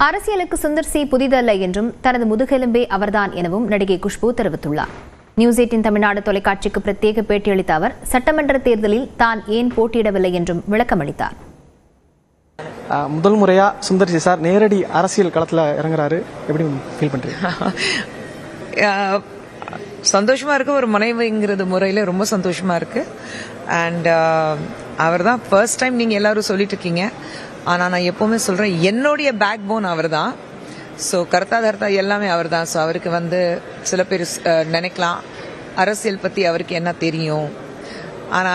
அரசியலுக்கு சுந்தர் சி புதிதல்ல என்றும் தனது முதுகெலும்பே அவர்தான் எனவும் நடிகை குஷ்பு தெரிவித்துள்ளார். நியூஸ் 18 தமிழ்நாடு தொலைக்காட்சிக்கு பிரத்யேக பேட்டியளித்த அவர் சட்டமன்ற தேர்தலில் தான் ஏன் போட்டியிடவில்லை என்றும் விளக்கமளித்தார். முதல் முறையா சுந்தர் சி சார் நேரடி அரசியல் களத்துல இறங்குறாரு, எப்படி ஃபீல் பண்றீங்க? சந்தோஷமா இருக்கு. ஒரு மனைவிங்கிறது முறையில ரொம்ப சந்தோஷமா இருக்கு. அண்ட் அவர் தான் ஃபர்ஸ்ட் டைம் நீங்க எல்லாரும் சொல்லிட்டு இருக்கீங்க. ஆனா நான் எப்பவுமே சொல்றேன், என்னுடைய பேக் போன் அவர் தான். ஸோ கர்த்தா எல்லாமே அவர் தான். ஸோ அவருக்கு சில பேர் நினைக்கலாம் அரசியல் பத்தி அவருக்கு என்ன தெரியும். ஆனா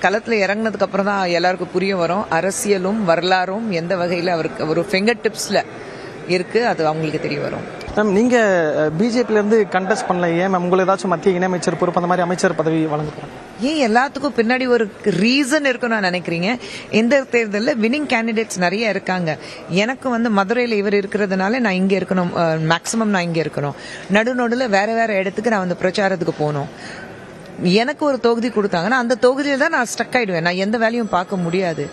களத்துல இறங்கினதுக்கு அப்புறம் தான் எல்லாருக்கும் புரிய வரும் அரசியலும் வரலாறும் எந்த வகையில அவருக்கு ஒரு ஃபிங்கர் டிப்ஸ்ல இருக்கு, அது அவங்களுக்கு தெரிய வரும். மேம், நீங்க பிஜேபில இருந்து கண்டெஸ்ட் பண்ணல, ஏன் மேம்? உங்களுக்கு ஏதாச்சும் மத்திய இணையமைச்சர் பொறுப்பு அந்த மாதிரி அமைச்சர் பதவி வழங்குறாங்க? ஏன் எல்லாத்துக்கும் பின்னாடி ஒரு ரீசன் இருக்குன்னு நான் நினைக்கிறீங்க. இந்த தேர்தலில் வின்னிங் கேண்டிடேட்ஸ் நிறைய இருக்காங்க. எனக்கு மதுரையில் இவர் இருக்கிறதுனால நான் இங்கே இருக்கணும், மேக்சிமம் நான் இங்கே இருக்கணும். நடுநடுல வேற இடத்துக்கு நான் பிரச்சாரத்துக்கு போகணும். எனக்கு ஒரு தொகுதி கொடுத்தாங்கன்னா அந்த தொகுதியில் தான் நான் ஸ்டக் ஆயிடுவேன். நான் எந்த வேலையும் பார்க்க முடியாது.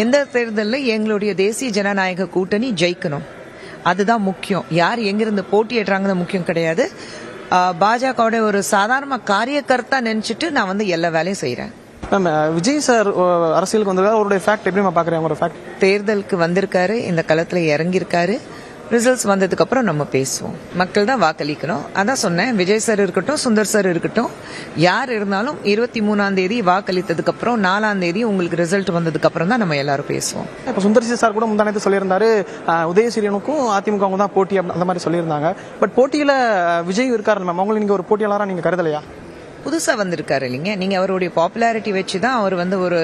இந்த தேர்தலில் எங்களுடைய தேசிய ஜனநாயக கூட்டணி ஜெயிக்கணும், அதுதான் முக்கியம். யார் எங்கிருந்து போட்டியிடுறாங்கன்னு முக்கியம் கிடையாது. பாஜகவோட ஒரு சாதாரண காரியகர்த்தா நினைச்சிட்டு நான் எல்லா வேலையும் செய்யறேன். மேம், விஜய் சார் அரசியலுக்கு வந்திருக்காரு, அவருடைய ஃபேக்ட் எப்படி பாக்குறேன்? ஒரு ஃபேக்ட், தேர்தலுக்கு வந்திருக்காரு, இந்த களத்துல இறங்கியிருக்காரு. ரிசல்ட்ஸ் வந்ததுக்கு அப்புறம் நம்ம பேசுவோம். மக்கள் தான் வாக்களிக்கணும். அதான் சொன்னேன், விஜய் சார் இருக்கட்டும், சுந்தர் சார் இருக்கட்டும், யார் இருந்தாலும் 23ஆம் தேதி வாக்களித்ததுக்கு அப்புறம் 4ஆம் தேதி உங்களுக்கு ரிசல்ட் வந்ததுக்கு அப்புறம் தான் நம்ம எல்லாரும் பேசுவோம். இப்போ சுந்தர் சி சார் கூட முந்தானத்து சொல்லியிருந்தாரு, உதயசூரியனுக்கும் அதிமுக தான் போட்டி அந்த மாதிரி சொல்லியிருந்தாங்க. பட் போட்டியில விஜய் இருக்காரு மேம், அவங்களை நீங்க ஒரு போட்டியாளராக நீங்க கருதலையா? புதுசா வந்திருக்காரு இல்லைங்க, நீங்க அவருடைய பாப்புலாரிட்டி வச்சுதான் அவர் ஒரு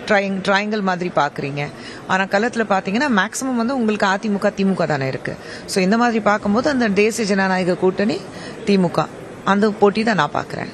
ட்ரையாங்கிள் மாதிரி பாக்குறீங்க. ஆனா களத்துல பாத்தீங்கன்னா மேக்சிமம் உங்களுக்கு அதிமுக திமுக தானே இருக்கு. ஸோ இந்த மாதிரி பார்க்கும்போது அந்த தேசிய ஜனநாயக கூட்டணி திமுக அந்த போட்டி தான் நான் பாக்குறேன்.